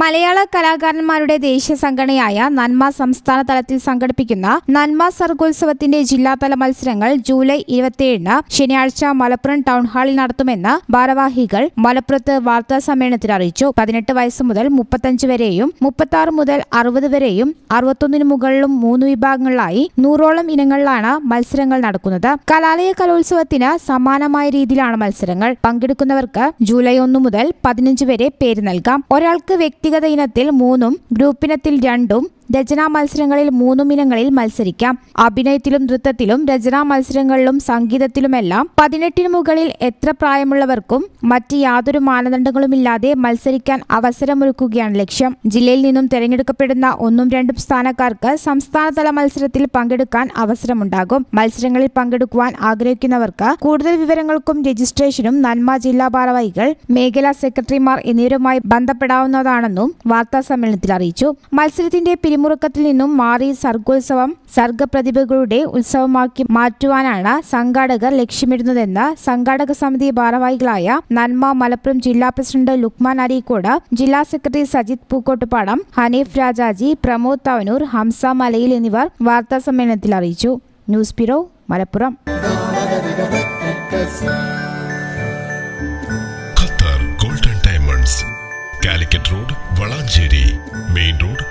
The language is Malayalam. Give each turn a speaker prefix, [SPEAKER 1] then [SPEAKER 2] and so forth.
[SPEAKER 1] മലയാള കലാകാരന്മാരുടെ ദേശീയ സംഘടനയായ നന്മ സംസ്ഥാന തലത്തിൽ സംഘടിപ്പിക്കുന്ന നന്മ സർഗോത്സവത്തിന്റെ ജില്ലാതല മത്സരങ്ങൾ ജൂലൈ 27-ന് ശനിയാഴ്ച മലപ്പുറം ടൗൺ ഹാളിൽ നടത്തുമെന്ന് ഭാരവാഹികൾ മലപ്പുറത്ത് വാർത്താ സമ്മേളനത്തിൽ അറിയിച്ചു. 18 വയസ്സ് മുതൽ 35 വരെയും 36 മുതൽ 60 വരെയും 61 മുകളിലും 3 വിഭാഗങ്ങളിലായി 100ഓളം ഇനങ്ങളിലാണ് മത്സരങ്ങൾ നടക്കുന്നത്. കലാലയ കലോത്സവത്തിന് സമാനമായ രീതിയിലാണ് മത്സരങ്ങൾ. പങ്കെടുക്കുന്നവർക്ക് ജൂലൈ 1 മുതൽ 15 വരെ പേര് നൽകാം. ഒരാൾക്ക് വ്യക്തിഗത ഇനത്തിൽ 3ഉം ഗ്രൂപ്പിനത്തിൽ 2ഉം രചനാ മത്സരങ്ങളിൽ 3 ഇനങ്ങളിൽ മത്സരിക്കാം. അഭിനയത്തിലും നൃത്തത്തിലും രചനാ മത്സരങ്ങളിലും സംഗീതത്തിലുമെല്ലാം 18 മുകളിൽ എത്ര പ്രായമുള്ളവർക്കും മറ്റ് യാതൊരു മാനദണ്ഡങ്ങളുമില്ലാതെ മത്സരിക്കാൻ അവസരമൊരുക്കുകയാണ് ലക്ഷ്യം. ജില്ലയിൽ നിന്നും തെരഞ്ഞെടുക്കപ്പെടുന്ന 1ഉം 2ഉം സ്ഥാനക്കാർക്ക് സംസ്ഥാനതല മത്സരത്തിൽ പങ്കെടുക്കാൻ അവസരമുണ്ടാകും. മത്സരങ്ങളിൽ പങ്കെടുക്കുവാൻ ആഗ്രഹിക്കുന്നവർക്ക് കൂടുതൽ വിവരങ്ങൾക്കും രജിസ്ട്രേഷനും നന്മ ജില്ലാ ഭാരവാഹികൾ, മേഖലാ സെക്രട്ടറിമാർ എന്നിവരുമായി ബന്ധപ്പെടാവുന്നതാണെന്നും വാർത്താ സമ്മേളനത്തിൽ അറിയിച്ചു. മത്സരത്തിന്റെ മുറുക്കത്തിൽ നിന്നും മാറി സർഗോത്സവം സർഗപ്രതിഭകളുടെ ഉത്സവമാക്കി മാറ്റുവാനാണ് സംഘാടകർ ലക്ഷ്യമിടുന്നതെന്ന് സംഘാടക സമിതി ഭാരവാഹികളായ നന്മ മലപ്പുറം ജില്ലാ പ്രസിഡന്റ് ലുക്മാൻ അരീക്കോട്, ജില്ലാ സെക്രട്ടറി സജിത് പൂക്കോട്ടുപാടം, ഹനീഫ് രാജാജി, പ്രമോദ് തവനൂർ, ഹംസ മലയിൽ എന്നിവർ വാർത്താ സമ്മേളനത്തിൽ അറിയിച്ചു. News bureau, Malappuram.
[SPEAKER 2] Qatar golden diamonds, Calicut road, Valanchery main road.